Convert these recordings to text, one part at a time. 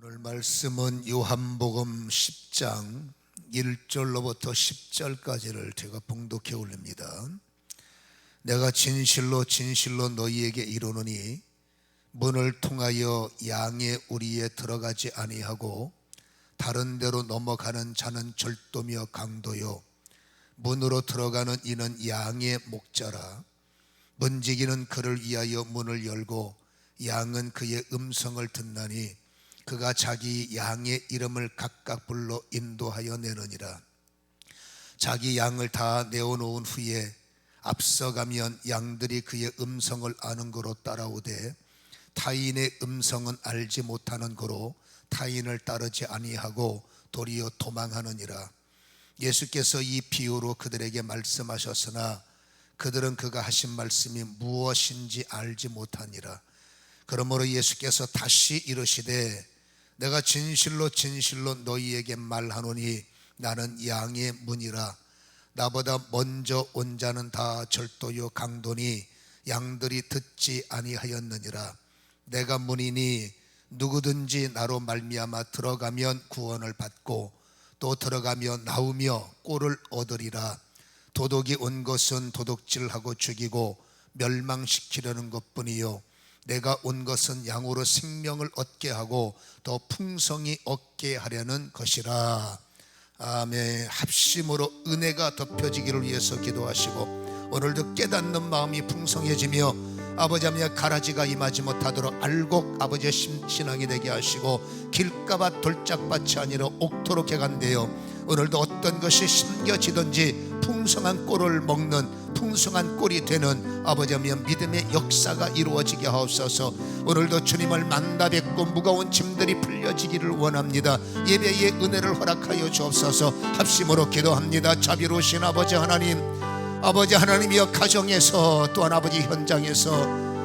오늘 말씀은 요한복음 10장 1절로부터 10절까지를 제가 봉독해 올립니다. 내가 진실로 진실로 너희에게 이르노니 문을 통하여 양의 우리에 들어가지 아니하고 다른 데로 넘어가는 자는 절도며 강도요 문으로 들어가는 이는 양의 목자라. 문지기는 그를 위하여 문을 열고 양은 그의 음성을 듣나니 그가 자기 양의 이름을 각각 불러 인도하여 내느니라. 자기 양을 다 내어놓은 후에 앞서가면 양들이 그의 음성을 아는 거로 따라오되 타인의 음성은 알지 못하는 거로 타인을 따르지 아니하고 도리어 도망하느니라. 예수께서 이 비유로 그들에게 말씀하셨으나 그들은 그가 하신 말씀이 무엇인지 알지 못하니라. 그러므로 예수께서 다시 이르시되 내가 진실로 진실로 너희에게 말하노니 나는 양의 문이라. 나보다 먼저 온 자는 다 절도요 강도니 양들이 듣지 아니하였느니라. 내가 문이니 누구든지 나로 말미암아 들어가면 구원을 받고 또 들어가며 나오며 꼴을 얻으리라. 도둑이 온 것은 도둑질하고 죽이고 멸망시키려는 것뿐이요 내가 온 것은 양으로 생명을 얻게 하고 더 풍성히 얻게 하려는 것이라. 아멘. 합심으로 은혜가 덮여지기를 위해서 기도하시고 오늘도 깨닫는 마음이 풍성해지며 아버지 하나님 가라지가 임하지 못하도록 알곡 아버지의 신앙이 되게 하시고 길가밭 돌짝밭이 아니라 옥토로 개간되어 오늘도 어떤 것이 심겨지든지 풍성한 꼴을 먹는 풍성한 꼴이 되는 아버지 하나님 믿음의 역사가 이루어지게 하옵소서. 오늘도 주님을 만나 뵙고 무거운 짐들이 풀려지기를 원합니다. 예배의 은혜를 허락하여 주옵소서. 합심으로 기도합니다. 자비로우신 아버지 하나님, 아버지 하나님이여 가정에서 또한 아버지 현장에서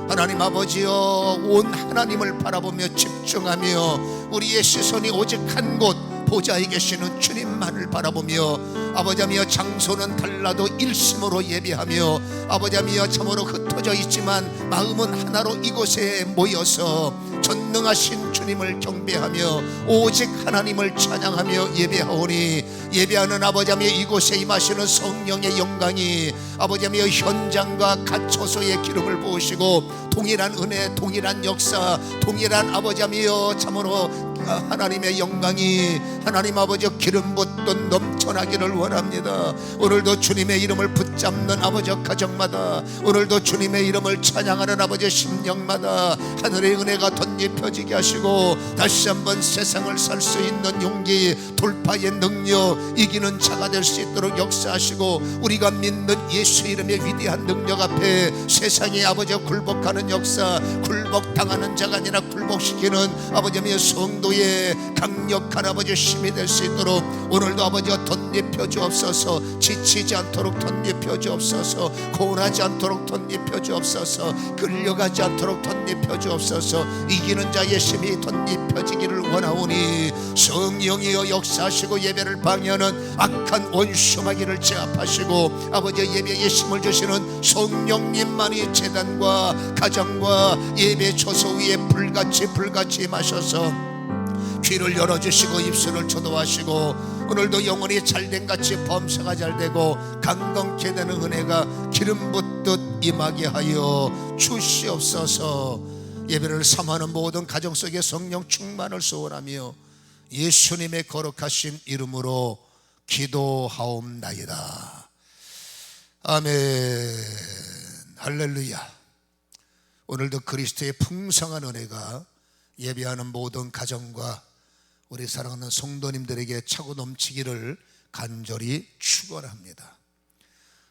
하나님 아버지여 온 하나님을 바라보며 집중하며 우리의 시선이 오직 한 곳 보좌에 계시는 주님만을 바라보며 아버지 하며 장소는 달라도 일심으로 예배하며 아버지 하며 참으로 흩어져 있지만 마음은 하나로 이곳에 모여서 전능하신 주님을 경배하며 오직 하나님을 찬양하며 예배하오니 예배하는 아버지 하며 이곳에 임하시는 성령의 영광이 아버지 하며 현장과 각 처소의 기름을 부으시고 동일한 은혜 동일한 역사 동일한 아버지 하며 참으로 하나님의 영광이 하나님 아버지 기름 붓던 넘쳐나기를 원합니다. 오늘도 주님의 이름을 붙잡는 아버지 가정마다 오늘도 주님의 이름을 찬양하는 아버지 심령마다 하늘의 은혜가 덧입혀지게 하시고 다시 한번 세상을 살 수 있는 용기 돌파의 능력 이기는 자가 될 수 있도록 역사하시고 우리가 믿는 예수 이름의 위대한 능력 앞에 세상의 아버지 굴복하는 역사 굴복당하는 자가 아니라 굴복시키는 아버지의 성도의 강력한 아버지 힘이 될 수 있도록 오늘도 아버지가 덧입혀 주옵소서. 지치지 않도록 덧입혀 주옵소서. 고운하지 않도록 덧입혀 주옵소서. 끌려가지 않도록 덧입혀 주옵소서. 이기는 자의 힘이 덧입혀지기를 원하오니 성령이여 역사하시고 예배를 방해하는 악한 원수마귀를 제압하시고 아버지 예배에 힘을 주시는 성령님만이 제단과 가정과 예배 처소 위에 불같이 임하셔서 귀를 열어주시고 입술을 초도하시고 오늘도 영혼이 잘된같이 범사가 잘되고 강건케 되는 은혜가 기름 붓듯 임하게 하여 주시옵소서. 예배를 삼하는 모든 가정 속에 성령 충만을 소원하며 예수님의 거룩하신 이름으로 기도하옵나이다. 아멘. 할렐루야. 오늘도 그리스도의 풍성한 은혜가 예배하는 모든 가정과 우리 사랑하는 성도님들에게 차고 넘치기를 간절히 축원합니다.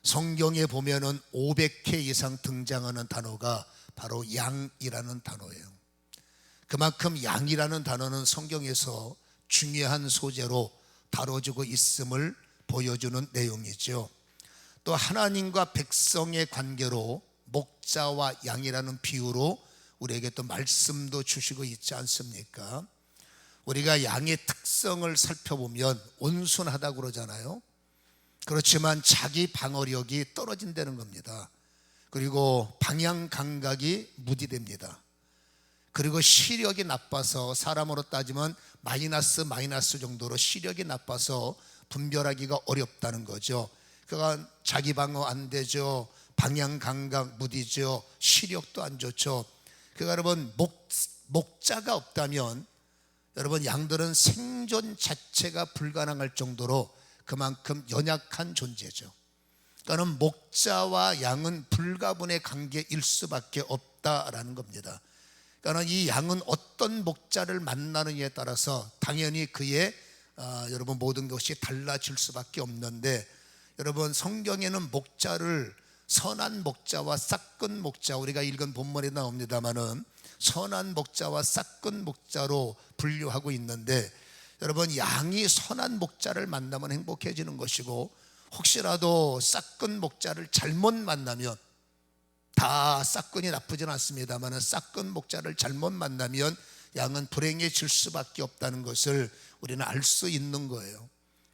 성경에 보면은 500회 이상 등장하는 단어가 바로 양이라는 단어예요. 그만큼 양이라는 단어는 성경에서 중요한 소재로 다뤄지고 있음을 보여주는 내용이죠. 또 하나님과 백성의 관계로 목자와 양이라는 비유로 우리에게 또 말씀도 주시고 있지 않습니까? 우리가 양의 특성을 살펴보면 온순하다고 그러잖아요. 그렇지만 자기 방어력이 떨어진다는 겁니다. 그리고 방향 감각이 무디됩니다. 그리고 시력이 나빠서 사람으로 따지면 마이너스 정도로 시력이 나빠서 분별하기가 어렵다는 거죠. 그러니까 자기 방어 안 되죠. 방향 감각 무디죠. 시력도 안 좋죠. 그러니까 여러분 목자가 없다면 여러분 양들은 생존 자체가 불가능할 정도로 그만큼 연약한 존재죠. 그러니까 목자와 양은 불가분의 관계일 수밖에 없다라는 겁니다. 그러니까 이 양은 어떤 목자를 만나느냐에 따라서 당연히 그의 여러분 모든 것이 달라질 수밖에 없는데, 여러분 성경에는 목자를 선한 목자와 싹근 목자, 우리가 읽은 본문에 나옵니다마는 선한 목자와 싹근 목자로 분류하고 있는데, 여러분 양이 선한 목자를 만나면 행복해지는 것이고, 혹시라도 싹근 목자를 잘못 만나면, 다 싹근이 나쁘진 않습니다만 싹근 목자를 잘못 만나면 양은 불행해질 수밖에 없다는 것을 우리는 알 수 있는 거예요.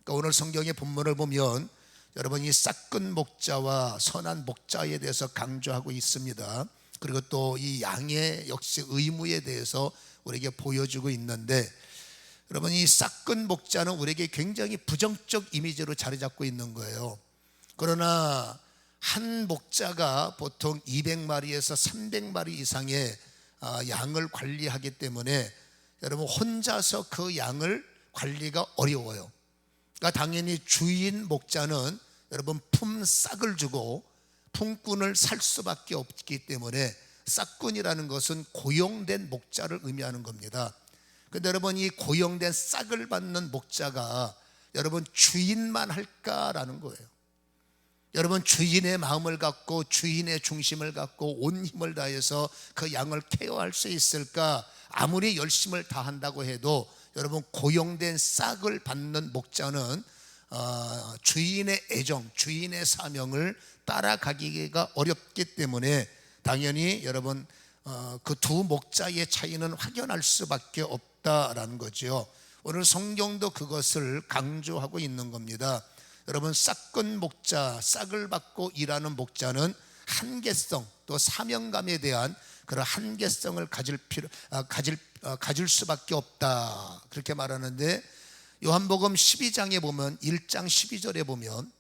그러니까 오늘 성경의 본문을 보면 여러분 이 싹근 목자와 선한 목자에 대해서 강조하고 있습니다. 그리고 또 이 양의 역시 의무에 대해서 우리에게 보여주고 있는데, 여러분 이 싹근 목자는 우리에게 굉장히 부정적 이미지로 자리 잡고 있는 거예요. 그러나 한 목자가 보통 200마리에서 300마리 이상의 양을 관리하기 때문에 여러분 혼자서 그 양을 관리가 어려워요. 그러니까 당연히 주인 목자는 여러분 품삯을 주고 품꾼을 살 수밖에 없기 때문에 싹꾼이라는 것은 고용된 목자를 의미하는 겁니다. 그런데 여러분 이 고용된 싹을 받는 목자가 여러분 주인만 할까라는 거예요. 여러분 주인의 마음을 갖고 주인의 중심을 갖고 온 힘을 다해서 그 양을 케어할 수 있을까? 아무리 열심을 다한다고 해도 여러분 고용된 싹을 받는 목자는 주인의 애정, 주인의 사명을 따라가기가 어렵기 때문에 당연히 여러분 그 두 목자의 차이는 확연할 수밖에 없다라는 거죠. 오늘 성경도 그것을 강조하고 있는 겁니다. 여러분 싹근 목자, 싹을 받고 일하는 목자는 한계성 또 사명감에 대한 그런 한계성을 가질 수밖에 없다, 그렇게 말하는데, 요한복음 12장에 보면 1장 12절에 보면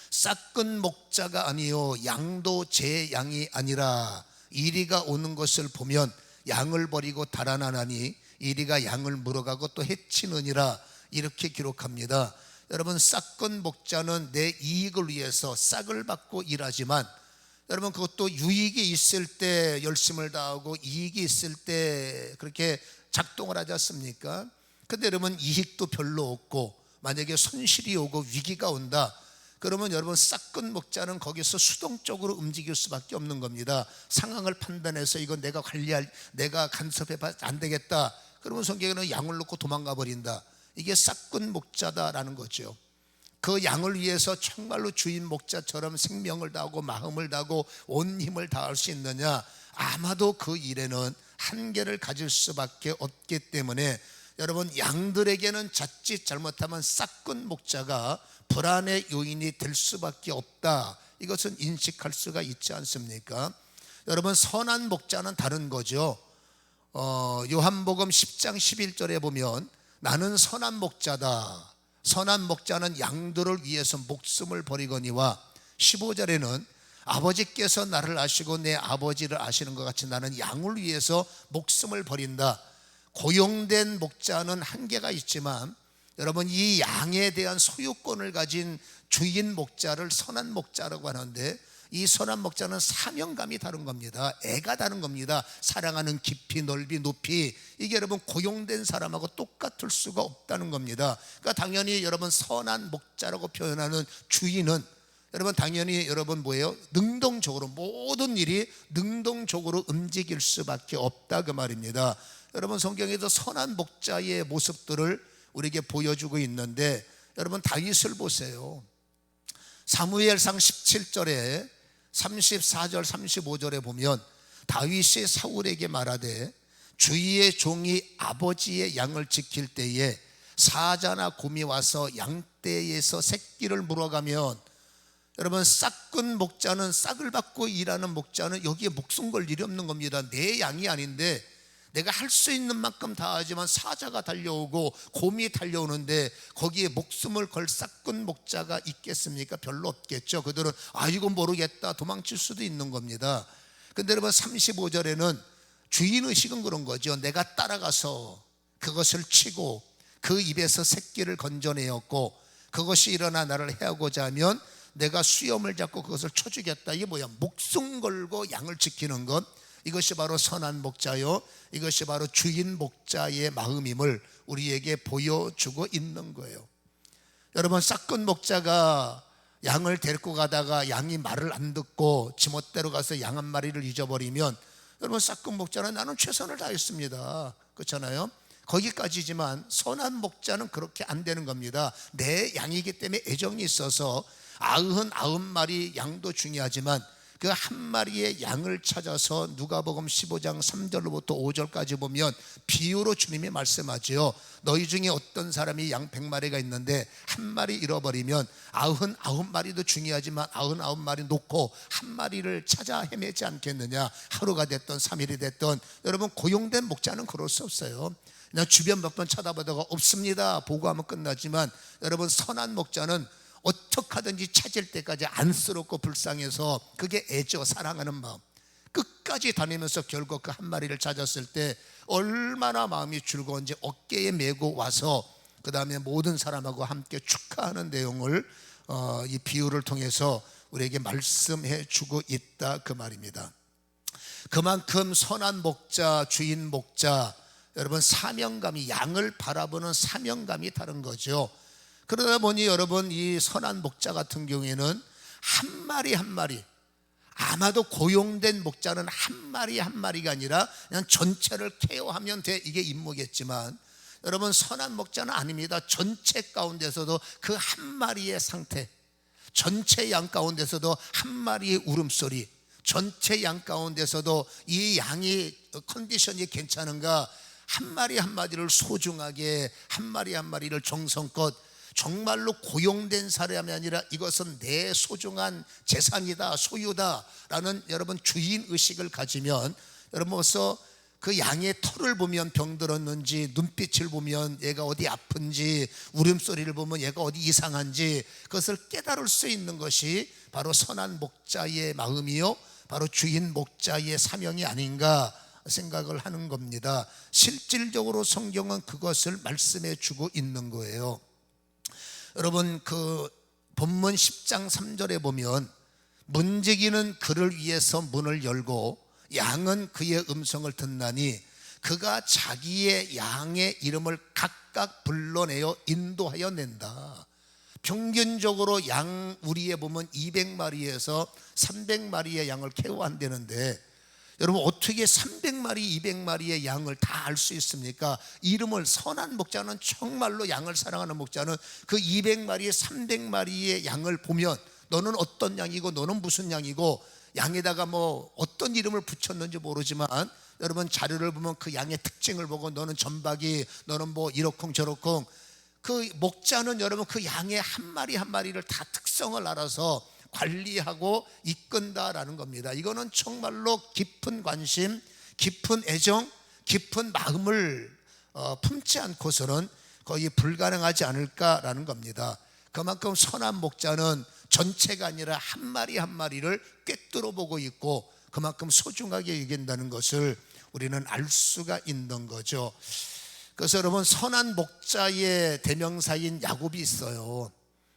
싹근 목자가 아니요 양도 제 양이 아니라 이리가 오는 것을 보면 양을 버리고 달아나나니 이리가 양을 물어가고 또 해치느니라, 이렇게 기록합니다. 여러분 싹근 목자는 내 이익을 위해서 싹을 받고 일하지만 여러분 그것도 유익이 있을 때 열심을 다하고 이익이 있을 때 그렇게 작동을 하지 않습니까? 근데 여러분 이익도 별로 없고 만약에 손실이 오고 위기가 온다 그러면 여러분 싹근 목자는 거기서 수동적으로 움직일 수밖에 없는 겁니다. 상황을 판단해서 이건 내가 간섭해봐 안 되겠다 그러면 성경에는 양을 놓고 도망가 버린다. 이게 싹근 목자다라는 거죠. 그 양을 위해서 정말로 주인 목자처럼 생명을 다하고 마음을 다하고 온 힘을 다할 수 있느냐? 아마도 그 일에는 한계를 가질 수밖에 없기 때문에 여러분 양들에게는 자칫 잘못하면 싹근 목자가 불안의 요인이 될 수밖에 없다, 이것은 인식할 수가 있지 않습니까? 여러분 선한 목자는 다른 거죠. 요한복음 10장 11절에 보면 나는 선한 목자다. 선한 목자는 양들을 위해서 목숨을 버리거니와 15절에는 아버지께서 나를 아시고 내 아버지를 아시는 것 같이 나는 양을 위해서 목숨을 버린다. 고용된 목자는 한계가 있지만 여러분 이 양에 대한 소유권을 가진 주인 목자를 선한 목자라고 하는데, 이 선한 목자는 사명감이 다른 겁니다. 애가 다른 겁니다. 사랑하는 깊이 넓이 높이, 이게 여러분 고용된 사람하고 똑같을 수가 없다는 겁니다. 그러니까 당연히 여러분 선한 목자라고 표현하는 주인은 여러분 당연히 여러분 뭐예요? 능동적으로 모든 일이 능동적으로 움직일 수밖에 없다 그 말입니다. 여러분 성경에서 선한 목자의 모습들을 우리에게 보여주고 있는데, 여러분 다윗을 보세요. 사무엘상 17절에 34절 35절에 보면 다윗이 사울에게 말하되 주의 종이 아버지의 양을 지킬 때에 사자나 곰이 와서 양떼에서 새끼를 물어가면, 여러분 싹근 목자는 싹을 받고 일하는 목자는 여기에 목숨 걸 일이 없는 겁니다. 내 양이 아닌데 내가 할 수 있는 만큼 다 하지만 사자가 달려오고 곰이 달려오는데 거기에 목숨을 걸 싹군 목자가 있겠습니까? 별로 없겠죠. 그들은 이건 모르겠다 도망칠 수도 있는 겁니다. 근데 여러분 35절에는 주인의식은 그런 거죠. 내가 따라가서 그것을 치고 그 입에서 새끼를 건져내었고 그것이 일어나 나를 해하고자 하면 내가 수염을 잡고 그것을 쳐주겠다. 이게 뭐야? 목숨 걸고 양을 지키는 것, 이것이 바로 선한 목자요, 이것이 바로 주인 목자의 마음임을 우리에게 보여주고 있는 거예요. 여러분, 싹군 목자가 양을 데리고 가다가 양이 말을 안 듣고 지멋대로 가서 양 한 마리를 잊어버리면 여러분, 싹군 목자는 나는 최선을 다했습니다, 그렇잖아요. 거기까지지만 선한 목자는 그렇게 안 되는 겁니다. 내 양이기 때문에 애정이 있어서 99마리 양도 중요하지만 그 한 마리의 양을 찾아서 누가복음 15장 3절로부터 5절까지 보면 비유로 주님이 말씀하죠. 너희 중에 어떤 사람이 양 100마리가 있는데 한 마리 잃어버리면 99마리도 중요하지만 99마리 놓고 한 마리를 찾아 헤매지 않겠느냐. 하루가 됐든 3일이 됐든. 여러분, 고용된 목자는 그럴 수 없어요. 그냥 주변 몇 번 쳐다보다가 없습니다 보고하면 끝나지만, 여러분, 선한 목자는 어떻게 하든지 찾을 때까지 안쓰럽고 불쌍해서, 그게 애죠. 사랑하는 마음. 끝까지 다니면서 결국 그 한 마리를 찾았을 때 얼마나 마음이 즐거운지 어깨에 메고 와서 그 다음에 모든 사람하고 함께 축하하는 내용을 이 비유를 통해서 우리에게 말씀해 주고 있다, 그 말입니다. 그만큼 선한 목자, 주인 목자, 여러분, 사명감이, 양을 바라보는 사명감이 다른 거죠. 그러다 보니 여러분, 이 선한 목자 같은 경우에는 한 마리 한 마리, 아마도 고용된 목자는 한 마리 한 마리가 아니라 그냥 전체를 케어하면 돼, 이게 임무겠지만, 여러분, 선한 목자는 아닙니다. 전체 가운데서도 그 한 마리의 상태, 전체 양 가운데서도 한 마리의 울음소리, 전체 양 가운데서도 이 양이 컨디션이 괜찮은가, 한 마리 한 마리를 소중하게, 한 마리 한 마리를 정성껏, 정말로 고용된 사람이 아니라 이것은 내 소중한 재산이다, 소유다 라는 여러분 주인의식을 가지면, 여러분 벌써 그 양의 털을 보면 병들었는지, 눈빛을 보면 얘가 어디 아픈지, 울음소리를 보면 얘가 어디 이상한지, 그것을 깨달을 수 있는 것이 바로 선한 목자의 마음이요, 바로 주인 목자의 사명이 아닌가 생각을 하는 겁니다. 실질적으로 성경은 그것을 말씀해 주고 있는 거예요. 여러분, 그 본문 10장 3절에 보면 문지기는 그를 위해서 문을 열고 양은 그의 음성을 듣나니 그가 자기의 양의 이름을 각각 불러내어 인도하여 낸다. 평균적으로 양 우리에 보면 200마리에서 300마리의 양을 케어한다는데, 여러분, 어떻게 300마리, 200마리의 양을 다 알 수 있습니까? 이름을, 선한 목자는, 정말로 양을 사랑하는 목자는 그 200마리, 300마리의 양을 보면 너는 어떤 양이고 너는 무슨 양이고, 양에다가 뭐 어떤 이름을 붙였는지 모르지만 여러분, 자료를 보면 그 양의 특징을 보고 너는 점박이, 너는 뭐 이러쿵 저러쿵. 그 목자는 여러분 그 양의 한 마리 한 마리를 다 특성을 알아서 관리하고 이끈다라는 겁니다. 이거는 정말로 깊은 관심, 깊은 애정, 깊은 마음을 품지 않고서는 거의 불가능하지 않을까라는 겁니다. 그만큼 선한 목자는 전체가 아니라 한 마리 한 마리를 꿰뚫어 보고 있고 그만큼 소중하게 여긴다는 것을 우리는 알 수가 있는 거죠. 그래서 여러분, 선한 목자의 대명사인 야곱이 있어요.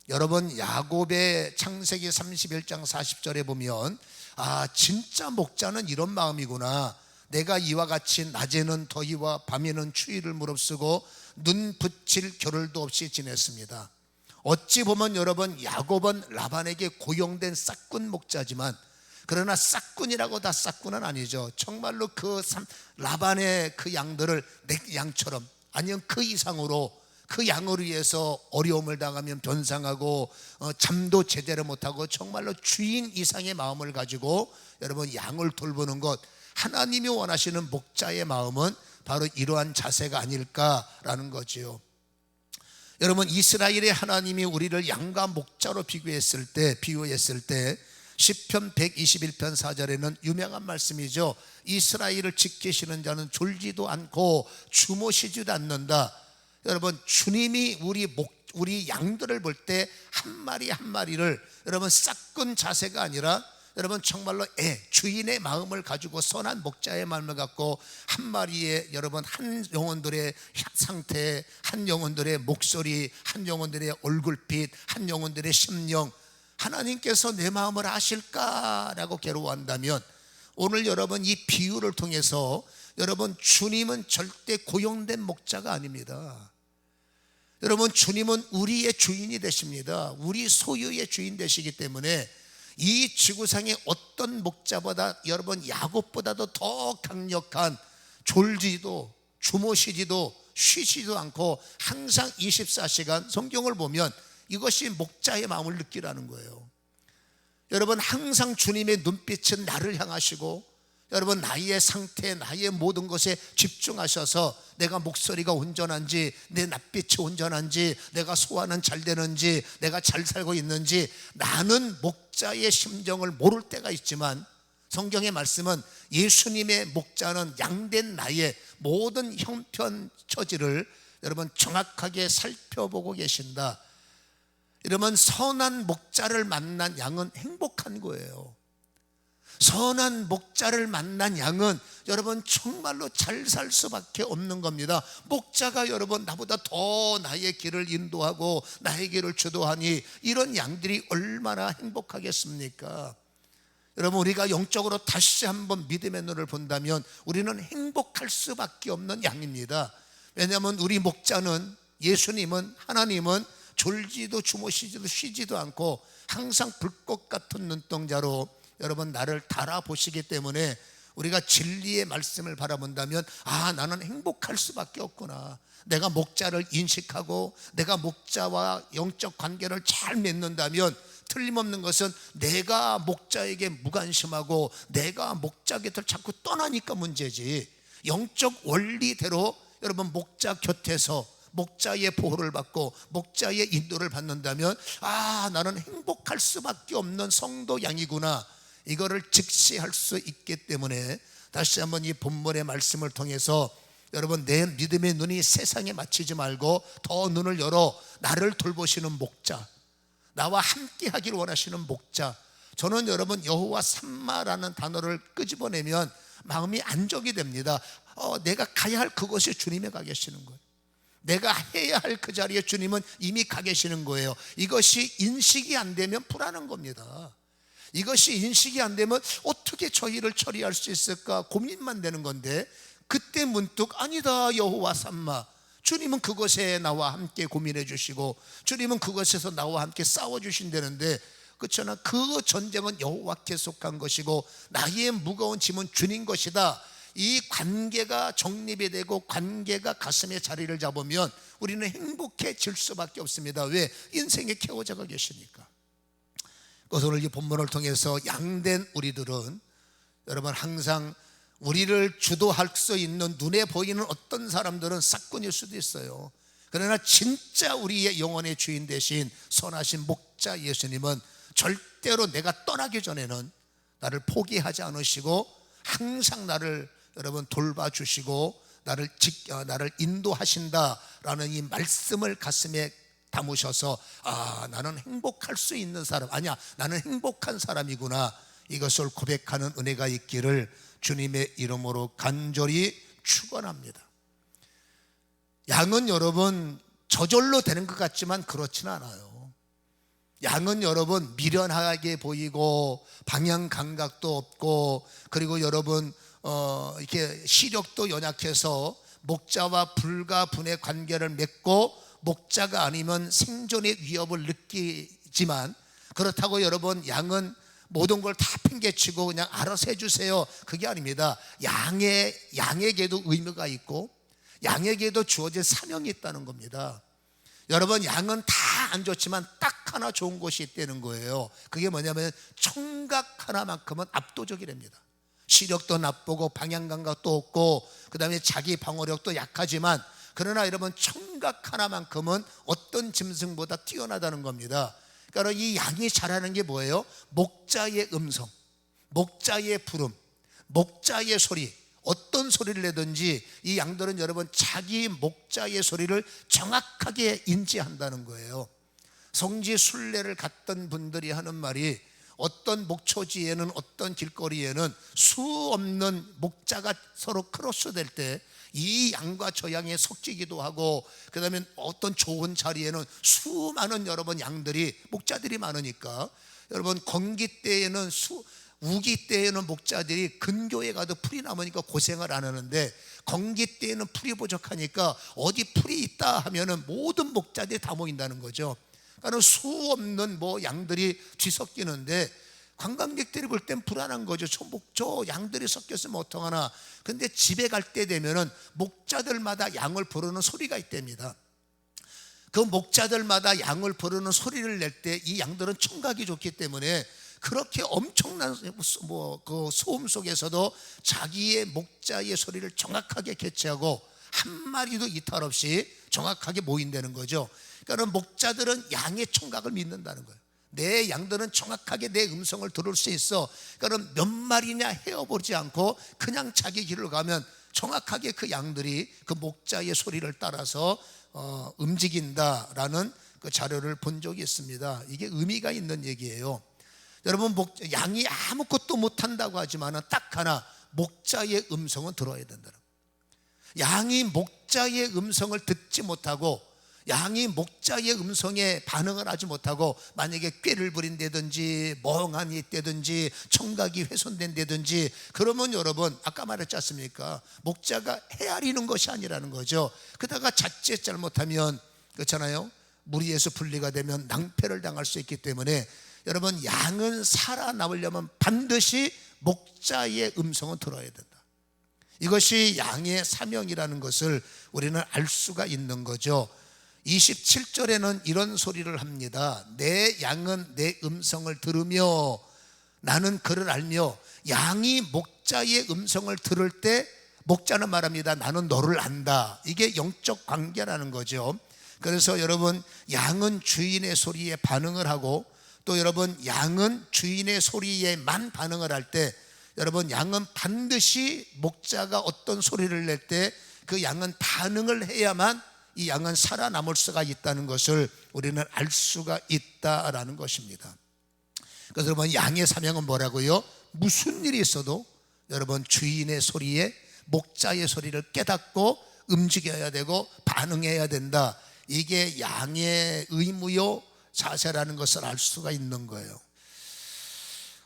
여러분, 야곱의 창세기 31장 40절에 보면 진짜 목자는 이런 마음이구나. 내가 이와 같이 낮에는 더위와 밤에는 추위를 무릅쓰고 눈 붙일 겨를도 없이 지냈습니다. 어찌 보면 여러분, 야곱은 라반에게 고용된 싹군 목자지만, 그러나 싹군이라고 다 싹군은 아니죠. 정말로 그 라반의 그 양들을 내 양처럼, 아니면 그 이상으로 그 양을 위해서 어려움을 당하면 변상하고 잠도 제대로 못하고 정말로 주인 이상의 마음을 가지고 여러분 양을 돌보는 것, 하나님이 원하시는 목자의 마음은 바로 이러한 자세가 아닐까라는 거지요. 여러분, 이스라엘의 하나님이 우리를 양과 목자로 비유했을 때 시편 121편 4절에는 유명한 말씀이죠. 이스라엘을 지키시는 자는 졸지도 않고 주무시지도 않는다. 여러분, 주님이 우리 양들을 볼 때 한 마리 한 마리를 여러분 싹군 자세가 아니라 여러분 정말로 주인의 마음을 가지고 선한 목자의 마음을 갖고 한 마리의 여러분 한 영혼들의 상태, 한 영혼들의 목소리, 한 영혼들의 얼굴빛, 한 영혼들의 심령, 하나님께서 내 마음을 아실까라고 괴로워한다면 오늘 여러분 이 비유를 통해서 여러분 주님은 절대 고용된 목자가 아닙니다. 여러분 주님은 우리의 주인이 되십니다. 우리 소유의 주인 되시기 때문에 이 지구상의 어떤 목자보다 여러분 야곱보다도 더 강력한 졸지도 주무시지도 쉬지도 않고 항상 24시간 성경을 보면 이것이 목자의 마음을 느끼라는 거예요. 여러분 항상 주님의 눈빛은 나를 향하시고 여러분 나의 상태, 나의 모든 것에 집중하셔서 내가 목소리가 온전한지, 내 낯빛이 온전한지, 내가 소화는 잘 되는지, 내가 잘 살고 있는지, 나는 목자의 심정을 모를 때가 있지만 성경의 말씀은 예수님의 목자는 양된 나의 모든 형편 처지를 여러분 정확하게 살펴보고 계신다. 이러면 선한 목자를 만난 양은 행복한 거예요. 선한 목자를 만난 양은 여러분 정말로 잘 살 수밖에 없는 겁니다. 목자가 여러분 나보다 더 나의 길을 인도하고 나의 길을 주도하니 이런 양들이 얼마나 행복하겠습니까? 여러분 우리가 영적으로 다시 한번 믿음의 눈을 본다면 우리는 행복할 수밖에 없는 양입니다. 왜냐하면 우리 목자는, 예수님은, 하나님은 졸지도 주무시지도 쉬지도 않고 항상 불꽃 같은 눈동자로 여러분 나를 달아보시기 때문에 우리가 진리의 말씀을 바라본다면 나는 행복할 수밖에 없구나. 내가 목자를 인식하고 내가 목자와 영적 관계를 잘 맺는다면 틀림없는 것은 내가 목자에게 무관심하고 내가 목자 곁을 자꾸 떠나니까 문제지, 영적 원리대로 여러분 목자 곁에서 목자의 보호를 받고 목자의 인도를 받는다면 나는 행복할 수밖에 없는 성도 양이구나, 이거를 직시할 수 있기 때문에 다시 한번 이 본문의 말씀을 통해서 여러분 내 믿음의 눈이 세상에 맞추지 말고 더 눈을 열어 나를 돌보시는 목자, 나와 함께 하기를 원하시는 목자. 저는 여러분 여호와 삼마라는 단어를 끄집어내면 마음이 안정이 됩니다. 내가 가야 할 그곳에 주님이 가 계시는 거예요. 내가 해야 할 그 자리에 주님은 이미 가 계시는 거예요. 이것이 인식이 안 되면 불안한 겁니다. 이것이 인식이 안 되면 어떻게 저희를 처리할 수 있을까 고민만 되는 건데, 그때 문득 아니다, 여호와 삼마, 주님은 그것에 나와 함께 고민해 주시고 주님은 그것에서 나와 함께 싸워 주신다는데, 그렇잖아. 그 전쟁은 여호와께 속한 것이고 나의 무거운 짐은 주님 것이다. 이 관계가 정립이 되고 관계가 가슴에 자리를 잡으면 우리는 행복해질 수밖에 없습니다. 왜? 인생의 캐오자가 계시니까. 그래서 오늘 이 본문을 통해서 양된 우리들은 여러분 항상 우리를 주도할 수 있는, 눈에 보이는 어떤 사람들은 싹군일 수도 있어요. 그러나 진짜 우리의 영혼의 주인 되신 선하신 목자 예수님은 절대로 내가 떠나기 전에는 나를 포기하지 않으시고 항상 나를 여러분 돌봐주시고 나를 인도하신다라는 이 말씀을 가슴에 담으셔서 나는 행복할 수 있는 사람, 아니야, 나는 행복한 사람이구나, 이것을 고백하는 은혜가 있기를 주님의 이름으로 간절히 축원합니다. 양은 여러분 저절로 되는 것 같지만 그렇지는 않아요. 양은 여러분 미련하게 보이고 방향 감각도 없고, 그리고 여러분 이렇게 시력도 연약해서 목자와 불가분의 관계를 맺고 목자가 아니면 생존의 위협을 느끼지만, 그렇다고 여러분 양은 모든 걸 다 팽개치고 그냥 알아서 해주세요, 그게 아닙니다. 양에게도 의미가 있고 양에게도 주어진 사명이 있다는 겁니다. 여러분 양은 다 안 좋지만 딱 하나 좋은 것이 있다는 거예요. 그게 뭐냐면 청각 하나만큼은 압도적이랍니다. 시력도 나쁘고 방향 감각도 없고 그 다음에 자기 방어력도 약하지만, 그러나 여러분 청각 하나만큼은 어떤 짐승보다 뛰어나다는 겁니다. 그러니까 이 양이 잘하는 게 뭐예요? 목자의 음성, 목자의 부름, 목자의 소리, 어떤 소리를 내든지 이 양들은 여러분 자기 목자의 소리를 정확하게 인지한다는 거예요. 성지 순례를 갔던 분들이 하는 말이, 어떤 목초지에는, 어떤 길거리에는 수 없는 목자가 서로 크로스될 때 이 양과 저 양에 섞이기도 하고, 그 다음에 어떤 좋은 자리에는 수많은 여러분 양들이, 목자들이 많으니까 여러분 건기 때에는 우기 때에는 목자들이 근교에 가도 풀이 남으니까 고생을 안 하는데, 건기 때에는 풀이 부족하니까 어디 풀이 있다 하면은 모든 목자들이 다 모인다는 거죠. 그러니까 수 없는 양들이 뒤섞이는데 관광객들이 볼 땐 불안한 거죠. 저 양들이 섞였으면 어떡하나. 근데 집에 갈 때 되면은 목자들마다 양을 부르는 소리가 있답니다. 그 목자들마다 양을 부르는 소리를 낼 때 이 양들은 청각이 좋기 때문에 그렇게 엄청난 그 소음 속에서도 자기의 목자의 소리를 정확하게 캐치하고 한 마리도 이탈 없이 정확하게 모인다는 거죠. 그러니까 목자들은 양의 청각을 믿는다는 거예요. 내 양들은 정확하게 내 음성을 들을 수 있어. 그러니까 몇 마리냐 헤어보지 않고 그냥 자기 길을 가면 정확하게 그 양들이 그 목자의 소리를 따라서 움직인다라는 그 자료를 본 적이 있습니다. 이게 의미가 있는 얘기예요. 여러분, 양이 아무것도 못한다고 하지만 딱 하나, 목자의 음성은 들어야 된다는 거예요. 양이 목자의 음성을 듣지 못하고, 양이 목자의 음성에 반응을 하지 못하고 만약에 꾀를 부린다든지 멍하니 있다든지 청각이 훼손된다든지 그러면 여러분, 아까 말했지 않습니까? 목자가 헤아리는 것이 아니라는 거죠. 그러다가 자칫 잘못하면, 그렇잖아요, 무리에서 분리가 되면 낭패를 당할 수 있기 때문에 여러분, 양은 살아남으려면 반드시 목자의 음성은 들어야 된다. 이것이 양의 사명이라는 것을 우리는 알 수가 있는 거죠. 27절에는 이런 소리를 합니다. 내 양은 내 음성을 들으며 나는 그를 알며. 양이 목자의 음성을 들을 때 목자는 말합니다. 나는 너를 안다. 이게 영적 관계라는 거죠. 그래서 여러분, 양은 주인의 소리에 반응을 하고, 또 여러분, 양은 주인의 소리에만 반응을 할 때, 여러분, 양은 반드시 목자가 어떤 소리를 낼 때 그 양은 반응을 해야만 이 양은 살아남을 수가 있다는 것을 우리는 알 수가 있다라는 것입니다. 그래서 여러분, 양의 사명은 뭐라고요? 무슨 일이 있어도 여러분, 주인의 소리에, 목자의 소리를 깨닫고 움직여야 되고 반응해야 된다. 이게 양의 의무요 자세라는 것을 알 수가 있는 거예요.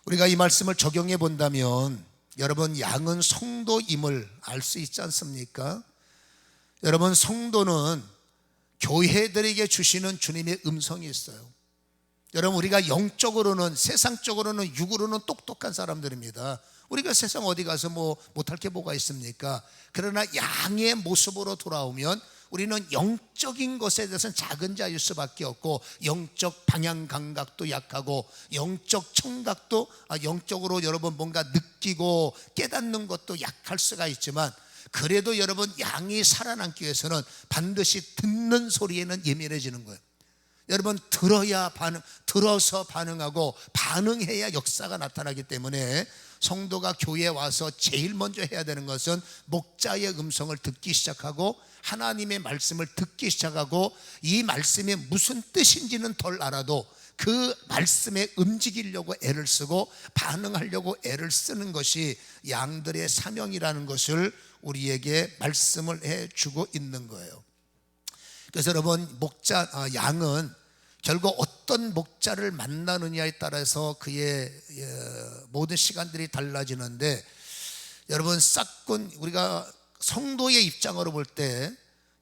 우리가 이 말씀을 적용해 본다면 여러분, 양은 성도임을 알 수 있지 않습니까? 여러분, 성도는 교회들에게 주시는 주님의 음성이 있어요. 여러분, 우리가 영적으로는, 세상적으로는, 육으로는 똑똑한 사람들입니다. 우리가 세상 어디 가서 못할 게 뭐가 있습니까? 그러나 양의 모습으로 돌아오면 우리는 영적인 것에 대해서는 작은 자일 수밖에 없고, 영적 방향 감각도 약하고, 영적 청각도, 영적으로 여러분 뭔가 느끼고 깨닫는 것도 약할 수가 있지만, 그래도 여러분, 양이 살아남기 위해서는 반드시 듣는 소리에는 예민해지는 거예요. 여러분, 들어서 반응하고 반응해야 역사가 나타나기 때문에 성도가 교회에 와서 제일 먼저 해야 되는 것은 목자의 음성을 듣기 시작하고 하나님의 말씀을 듣기 시작하고, 이 말씀이 무슨 뜻인지는 덜 알아도 그 말씀에 움직이려고 애를 쓰고 반응하려고 애를 쓰는 것이 양들의 사명이라는 것을 우리에게 말씀을 해주고 있는 거예요. 그래서 여러분, 양은 결국 어떤 목자를 만나느냐에 따라서 그의 모든 시간들이 달라지는데, 여러분, 우리가 성도의 입장으로 볼 때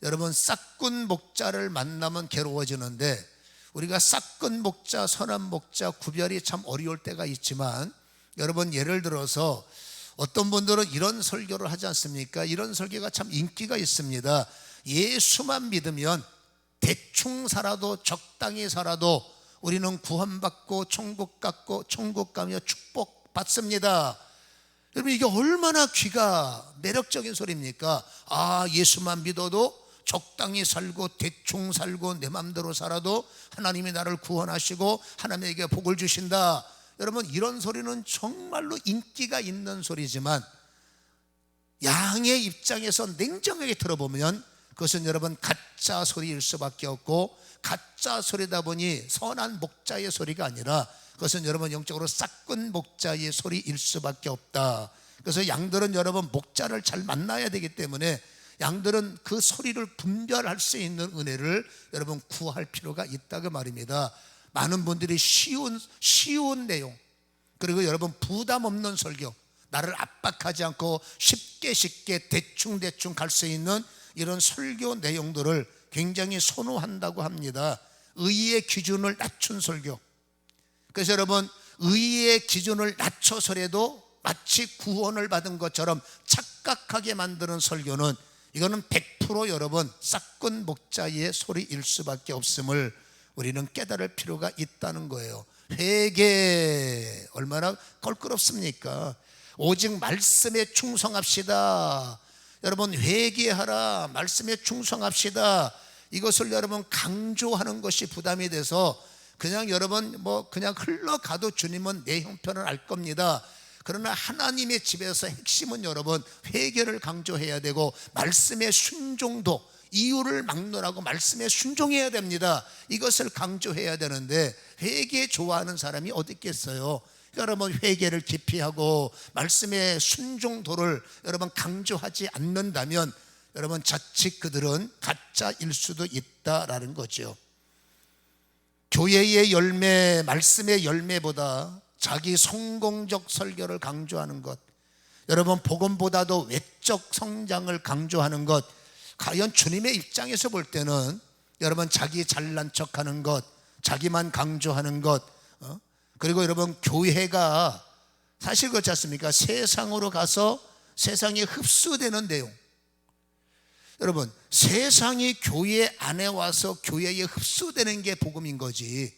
여러분, 싹군 목자를 만나면 괴로워지는데, 우리가 싹군 목자, 선한 목자 구별이 참 어려울 때가 있지만, 여러분, 예를 들어서 어떤 분들은 이런 설교를 하지 않습니까? 이런 설교가 참 인기가 있습니다. 예수만 믿으면 대충 살아도, 적당히 살아도 우리는 구원받고 천국 가며 축복 받습니다. 여러분, 이게 얼마나 귀가 매력적인 소리입니까? 예수만 믿어도 적당히 살고 대충 살고 내 맘대로 살아도 하나님이 나를 구원하시고 하나님에게 복을 주신다. 여러분, 이런 소리는 정말로 인기가 있는 소리지만 양의 입장에서 냉정하게 들어보면 그것은 여러분 가짜 소리일 수밖에 없고, 가짜 소리다 보니 선한 목자의 소리가 아니라 그것은 여러분 영적으로 싹군 목자의 소리일 수밖에 없다. 그래서 양들은 여러분 목자를 잘 만나야 되기 때문에 양들은 그 소리를 분별할 수 있는 은혜를 여러분 구할 필요가 있다고 말입니다. 많은 분들이 쉬운 내용, 그리고 여러분 부담 없는 설교, 나를 압박하지 않고 쉽게 대충 갈 수 있는 이런 설교 내용들을 굉장히 선호한다고 합니다. 의의 기준을 낮춘 설교. 그래서 여러분, 의의 기준을 낮춰서라도 마치 구원을 받은 것처럼 착각하게 만드는 설교는, 이거는 100% 여러분 싹군 목자의 소리일 수밖에 없음을 우리는 깨달을 필요가 있다는 거예요. 회개 얼마나 껄끄럽습니까? 오직 말씀에 충성합시다. 여러분, 회개하라, 말씀에 충성합시다. 이것을 여러분 강조하는 것이 부담이 돼서 그냥 여러분 그냥 흘러가도 주님은 내 형편을 알 겁니다. 그러나 하나님의 집에서 핵심은 여러분 회개를 강조해야 되고, 말씀의 순종도, 이유를 막론하고 말씀에 순종해야 됩니다. 이것을 강조해야 되는데 회개 좋아하는 사람이 어디 있겠어요? 여러분, 회개를 기피하고 말씀의 순종도를 여러분 강조하지 않는다면 여러분 자칫 그들은 가짜일 수도 있다라는 거죠. 교회의 열매, 말씀의 열매보다 자기 성공적 설교를 강조하는 것, 여러분 복음보다도 외적 성장을 강조하는 것, 과연 주님의 입장에서 볼 때는 여러분 자기 잘난 척하는 것, 자기만 강조하는 것, 그리고 여러분 교회가 사실 그렇지 않습니까? 세상으로 가서 세상에 흡수되는 내용, 여러분 세상이 교회 안에 와서 교회에 흡수되는 게 복음인 거지,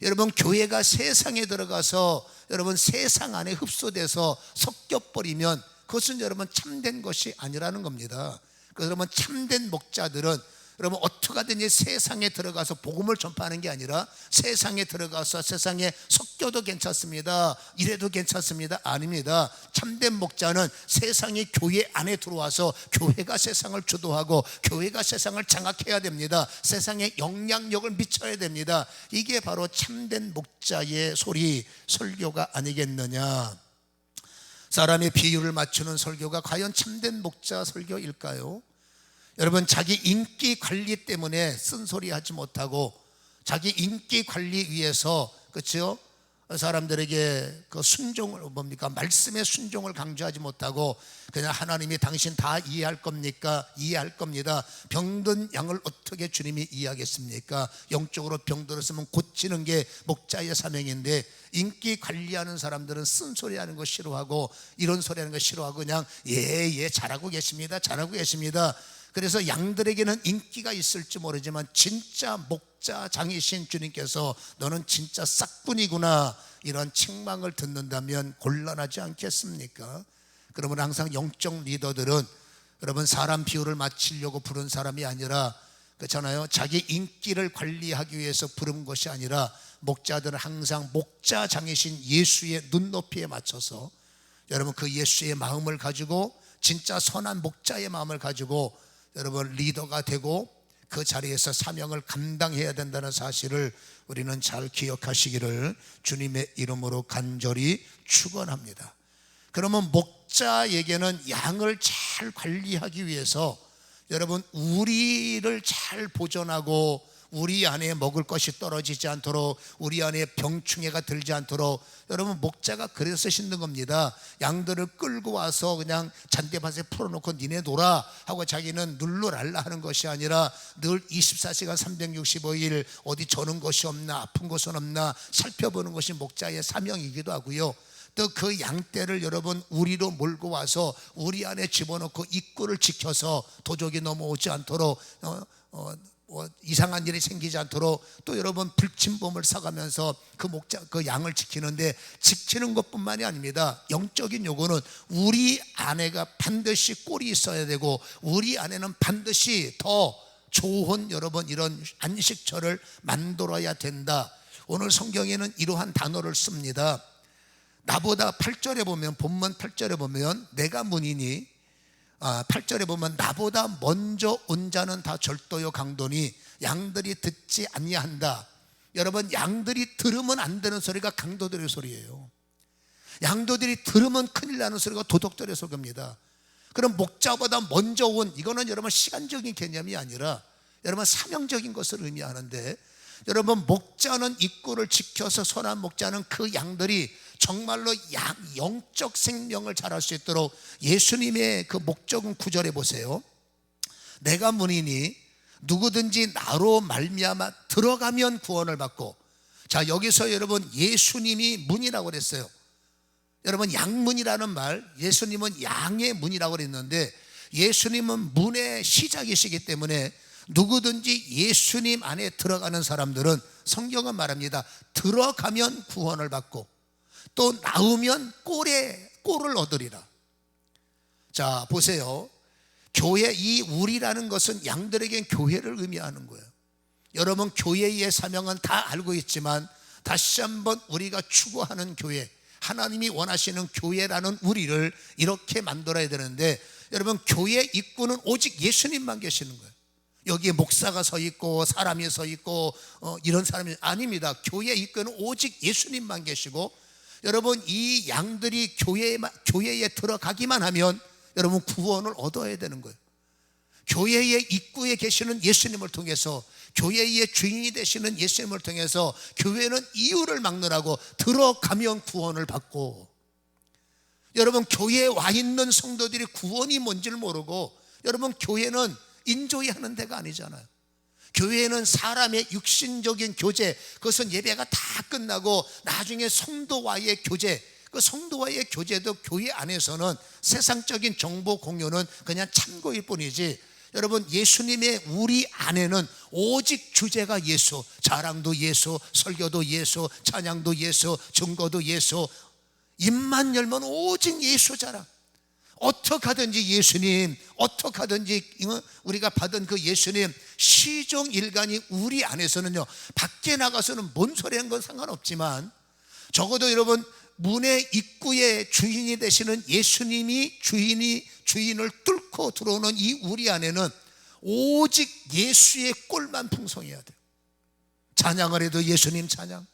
여러분 교회가 세상에 들어가서 여러분 세상 안에 흡수돼서 섞여버리면 그것은 여러분 참된 것이 아니라는 겁니다. 그래서 여러분 참된 목자들은 여러분 어떻게 하든지 세상에 들어가서 복음을 전파하는 게 아니라 세상에 들어가서 세상에 섞여도 괜찮습니다, 이래도 괜찮습니다, 아닙니다. 참된 목자는 세상이 교회 안에 들어와서 교회가 세상을 주도하고 교회가 세상을 장악해야 됩니다. 세상에 영향력을 미쳐야 됩니다. 이게 바로 참된 목자의 소리, 설교가 아니겠느냐. 사람의 비유를 맞추는 설교가 과연 참된 목자 설교일까요? 여러분, 자기 인기 관리 때문에 쓴소리 하지 못하고 자기 인기 관리 위해서, 그렇죠? 사람들에게 그 순종을 말씀의 순종을 강조하지 못하고 그냥 하나님이 당신 다 이해할 겁니까? 이해할 겁니다. 병든 양을 어떻게 주님이 이해하겠습니까? 영적으로 병들었으면 고치는 게 목자의 사명인데, 인기 관리하는 사람들은 쓴소리하는 거 싫어하고 이런 소리하는 거 싫어하고 그냥 예 잘하고 계십니다, 잘하고 계십니다. 그래서 양들에게는 인기가 있을지 모르지만 진짜 목자 장이신 주님께서 너는 진짜 싹군이구나, 이런 책망을 듣는다면 곤란하지 않겠습니까? 그러면 항상 영적 리더들은 여러분 사람 비유를 맞추려고 부른 사람이 아니라, 그렇잖아요, 자기 인기를 관리하기 위해서 부른 것이 아니라 목자들은 항상 목자 장이신 예수의 눈높이에 맞춰서 여러분 그 예수의 마음을 가지고, 진짜 선한 목자의 마음을 가지고 여러분 리더가 되고 그 자리에서 사명을 감당해야 된다는 사실을 우리는 잘 기억하시기를 주님의 이름으로 간절히 축원합니다. 그러면 목자에게는 양을 잘 관리하기 위해서 여러분 우리를 잘 보존하고 우리 안에 먹을 것이 떨어지지 않도록, 우리 안에 병충해가 들지 않도록 여러분 목자가 그래서 신는 겁니다. 양들을 끌고 와서 그냥 잔디밭에 풀어놓고 니네 놀아 하고 자기는 눌러랄라 하는 것이 아니라 늘 24시간 365일 어디 저는 것이 없나, 아픈 것은 없나 살펴보는 것이 목자의 사명이기도 하고요. 또 그 양떼를 여러분 우리로 몰고 와서 우리 안에 집어넣고 입구를 지켜서 도적이 넘어오지 않도록 이상한 일이 생기지 않도록 또 여러분 불침범을 써가면서 그 양을 지키는데, 지키는 것뿐만이 아닙니다. 영적인 요구는 우리 아내가 반드시 꼴이 있어야 되고, 우리 아내는 반드시 더 좋은 여러분 이런 안식처를 만들어야 된다. 오늘 성경에는 이러한 단어를 씁니다. 나보다 8절에 보면, 본문 8절에 보면 내가 문이니, 8절에 보면 나보다 먼저 온 자는 다 절도요 강도니 양들이 듣지 아니한다. 여러분, 양들이 들으면 안 되는 소리가 강도들의 소리예요. 양도들이 들으면 큰일 나는 소리가 도둑들의 소리입니다. 그럼 목자보다 먼저 온, 이거는 여러분 시간적인 개념이 아니라 여러분 사명적인 것을 의미하는데, 여러분 목자는 입구를 지켜서 선한 목자는 그 양들이 정말로 영적 생명을 자랄 수 있도록, 예수님의 그 목적은 9절에 보세요. 내가 문이니 누구든지 나로 말미암아 들어가면 구원을 받고. 자, 여기서 여러분 예수님이 문이라고 그랬어요. 여러분 양문이라는 말, 예수님은 양의 문이라고 그랬는데, 예수님은 문의 시작이시기 때문에 누구든지 예수님 안에 들어가는 사람들은, 성경은 말합니다, 들어가면 구원을 받고 또 나오면 꼴을 얻으리라. 자, 보세요. 교회, 이 우리라는 것은 양들에겐 교회를 의미하는 거예요. 여러분 교회의 사명은 다 알고 있지만, 다시 한번 우리가 추구하는 교회, 하나님이 원하시는 교회라는 우리를 이렇게 만들어야 되는데, 여러분 교회 입구는 오직 예수님만 계시는 거예요. 여기에 목사가 서 있고 사람이 서 있고 이런 사람이 아닙니다. 교회 입구는 오직 예수님만 계시고, 여러분 이 양들이 교회에 들어가기만 하면 여러분 구원을 얻어야 되는 거예요. 교회의 입구에 계시는 예수님을 통해서, 교회의 주인이 되시는 예수님을 통해서 교회는 이유를 막느라고 들어가면 구원을 받고, 여러분 교회에 와 있는 성도들이 구원이 뭔지를 모르고, 여러분 교회는 인조이 하는 데가 아니잖아요. 교회는 사람의 육신적인 교제, 그것은 예배가 다 끝나고 나중에 성도와의 교제, 그 성도와의 교제도 교회 안에서는 세상적인 정보 공유는 그냥 참고일 뿐이지, 여러분 예수님의 우리 안에는 오직 주제가 예수, 자랑도 예수, 설교도 예수, 찬양도 예수, 증거도 예수. 입만 열면 오직 예수 자랑. 어떻게 하든지 예수님, 어떻게 하든지 우리가 받은 그 예수님 시종일관이 우리 안에서는요, 밖에 나가서는 뭔 소리 하는 건 상관없지만, 적어도 여러분 문의 입구의 주인이 되시는 예수님이 주인을 뚫고 들어오는 이 우리 안에는 오직 예수의 꼴만 풍성해야 돼요. 찬양을 해도 예수님 찬양,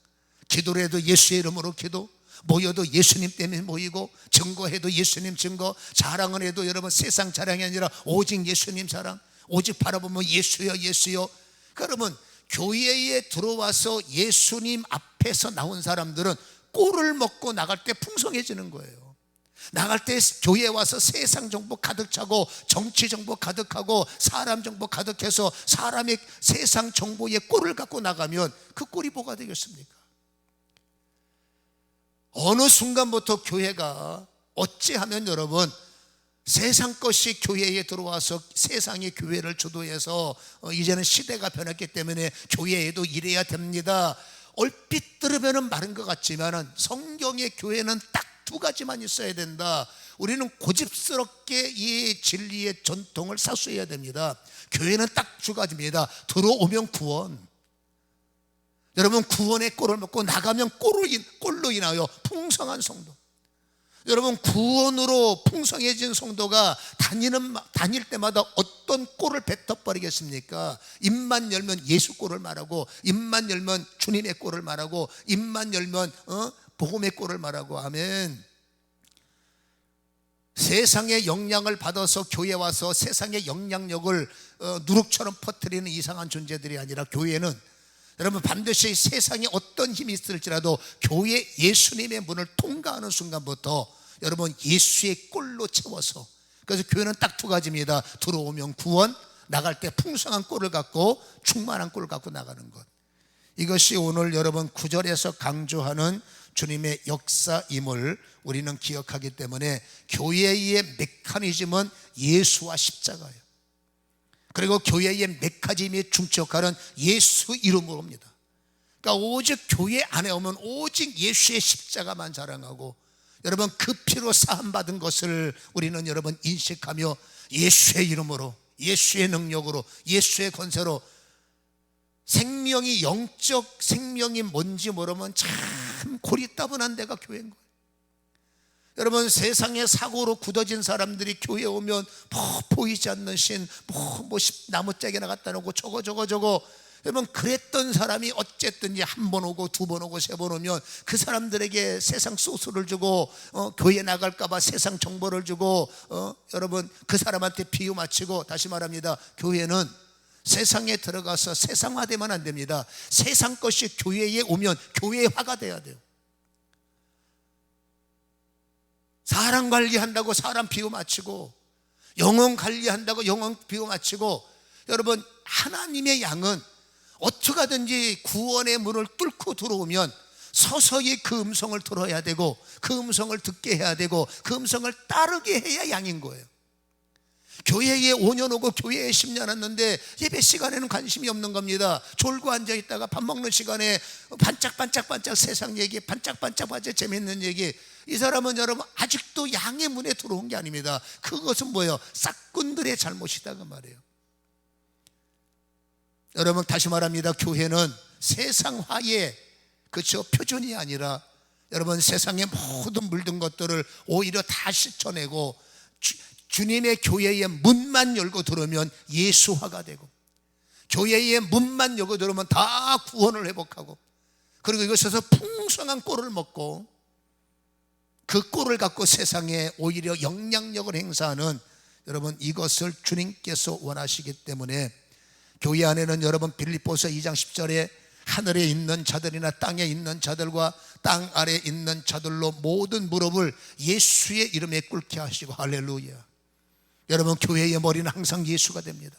기도를 해도 예수의 이름으로 기도, 모여도 예수님 때문에 모이고, 증거해도 예수님 증거, 자랑을 해도 여러분 세상 자랑이 아니라 오직 예수님 자랑, 오직 바라보면 예수여 예수여. 그러면 교회에 들어와서 예수님 앞에서 나온 사람들은 꼴을 먹고 나갈 때 풍성해지는 거예요. 나갈 때 교회에 와서 세상 정보 가득 차고, 정치 정보 가득하고, 사람 정보 가득해서 사람의 세상 정보의 꼴을 갖고 나가면 그 꼴이 뭐가 되겠습니까? 어느 순간부터 교회가 어찌하면 여러분 세상 것이 교회에 들어와서 세상이 교회를 주도해서 이제는 시대가 변했기 때문에 교회에도 이래야 됩니다. 얼핏 들으면 마른 것 같지만 성경의 교회는 딱 두 가지만 있어야 된다. 우리는 고집스럽게 이 진리의 전통을 사수해야 됩니다. 교회는 딱 두 가지입니다. 들어오면 구원, 여러분 구원의 꼴을 먹고 나가면 꼴로 인하여 풍성한 성도. 여러분 구원으로 풍성해진 성도가 다닐 때마다 어떤 꼴을 뱉어버리겠습니까? 입만 열면 예수 꼴을 말하고, 입만 열면 주님의 꼴을 말하고, 입만 열면 복음의 꼴을 말하고. 아멘. 세상의 영향을 받아서 교회에 와서 세상의 영향력을 누룩처럼 퍼뜨리는 이상한 존재들이 아니라, 교회는 여러분 반드시 세상에 어떤 힘이 있을지라도 교회 예수님의 문을 통과하는 순간부터 여러분 예수의 꼴로 채워서, 그래서 교회는 딱 두 가지입니다. 들어오면 구원, 나갈 때 풍성한 꼴을 갖고, 충만한 꼴을 갖고 나가는 것. 이것이 오늘 여러분 9절에서 강조하는 주님의 역사임을 우리는 기억하기 때문에, 교회의 메커니즘은 예수와 십자가예요. 그리고 교회의 메카즘의 중추 역할은 예수 이름으로입니다. 그러니까 오직 교회 안에 오면 오직 예수의 십자가만 자랑하고, 여러분 그 피로 사함받은 것을 우리는 여러분 인식하며 예수의 이름으로, 예수의 능력으로, 예수의 권세로 생명이, 영적 생명이 뭔지 모르면 참 고리따분한 데가 교회인 거예요. 여러분 세상의 사고로 굳어진 사람들이 교회에 오면 보이지 않는 신, 나무짝이나 갖다 놓고 저거 여러분 그랬던 사람이 어쨌든지 한 번 오고 두 번 오고 세 번 오면 그 사람들에게 세상 소스를 주고 교회 나갈까 봐 세상 정보를 주고 여러분 그 사람한테 비유 맞추고, 다시 말합니다, 교회는 세상에 들어가서 세상화되면 안 됩니다. 세상 것이 교회에 오면 교회화가 돼야 돼요. 사람 관리한다고 사람 비유 맞추고, 영혼 관리한다고 영혼 비유 맞추고, 여러분 하나님의 양은 어떻게 하든지 구원의 문을 뚫고 들어오면 서서히 그 음성을 들어야 되고, 그 음성을 듣게 해야 되고, 그 음성을 따르게 해야 양인 거예요. 교회에 5년 오고 교회에 10년 왔는데 예배 시간에는 관심이 없는 겁니다. 졸고 앉아있다가 밥 먹는 시간에 반짝반짝 세상 얘기, 반짝반짝 재밌는 얘기. 이 사람은 여러분 아직도 양의 문에 들어온 게 아닙니다. 그것은 뭐예요? 싹꾼들의 잘못이다 그 말이에요. 여러분 다시 말합니다, 교회는 세상화의 표준이 아니라 여러분 세상의 모든 물든 것들을 오히려 다 씻어내고 주님의 교회의 문만 열고 들어오면 예수화가 되고, 교회의 문만 열고 들어오면 다 구원을 회복하고, 그리고 이것에서 풍성한 꼴을 먹고 그 꼴을 갖고 세상에 오히려 영향력을 행사하는, 여러분 이것을 주님께서 원하시기 때문에 교회 안에는 여러분 빌립보서 2장 10절에 하늘에 있는 자들이나 땅에 있는 자들과 땅 아래에 있는 자들로 모든 무릎을 예수의 이름에 꿇게 하시고, 할렐루야. 여러분 교회의 머리는 항상 예수가 됩니다.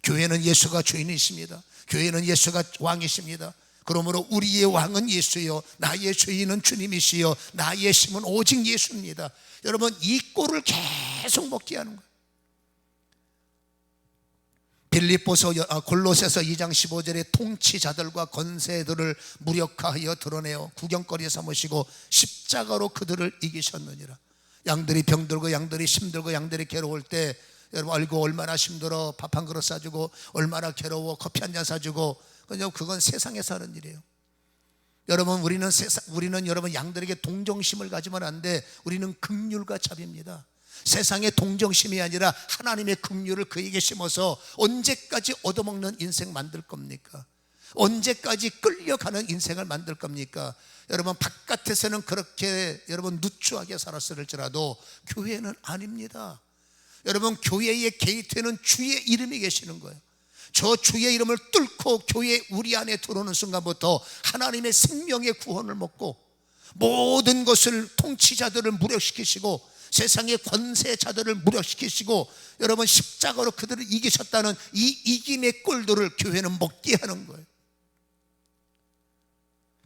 교회는 예수가 주인이십니다. 교회는 예수가 왕이십니다. 그러므로 우리의 왕은 예수요, 나의 주인은 주님이시요, 나의 힘은 오직 예수입니다. 여러분 이 꼴을 계속 먹게 하는 거예요. 골로새서 2장 15절에 통치자들과 권세들을 무력화하여 드러내어 구경거리 삼으시고 십자가로 그들을 이기셨느니라. 양들이 병들고 양들이 힘들고 양들이 괴로울 때 여러분 알고 얼마나 힘들어 밥 한 그릇 사주고, 얼마나 괴로워 커피 한 잔 사주고, 그건 세상에서 하는 일이에요. 여러분 우리는 여러분 양들에게 동정심을 가지면 안 돼. 우리는 긍휼과 자비입니다. 세상의 동정심이 아니라 하나님의 긍휼을 그에게 심어서 언제까지 얻어먹는 인생 만들 겁니까? 언제까지 끌려가는 인생을 만들 겁니까? 여러분 바깥에서는 그렇게 여러분 누추하게 살았을지라도 교회는 아닙니다. 여러분 교회의 게이트에는 주의 이름이 계시는 거예요. 저 주의 이름을 뚫고 교회 우리 안에 들어오는 순간부터 하나님의 생명의 구원을 먹고, 모든 것을 통치자들을 무력시키시고 세상의 권세자들을 무력시키시고, 여러분 십자가로 그들을 이기셨다는 이 이김의 꼴들을 교회는 먹게 하는 거예요.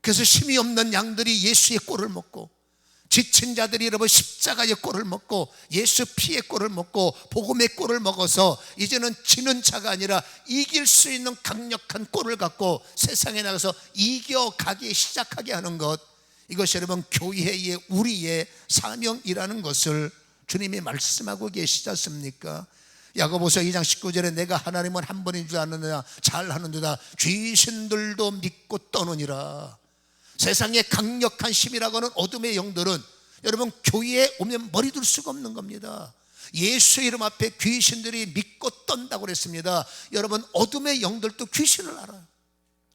그래서 힘이 없는 양들이 예수의 꼴을 먹고, 지친 자들이 여러분 십자가의 꼴을 먹고, 예수 피의 꼴을 먹고, 복음의 꼴을 먹어서 이제는 지는 자가 아니라 이길 수 있는 강력한 꼴을 갖고 세상에 나가서 이겨가기 시작하게 하는 것, 이것이 여러분 교회의 우리의 사명이라는 것을 주님이 말씀하고 계시지 않습니까? 야고보서 2장 19절에 내가 하나님은 한 분인 줄 아느냐 잘하는도다 귀신들도 믿고 떠느니라. 세상의 강력한 힘이라고는 어둠의 영들은 여러분 교회에 오면 머리 둘 수가 없는 겁니다. 예수 이름 앞에 귀신들이 믿고 떤다고 그랬습니다. 여러분 어둠의 영들도 귀신을 알아요.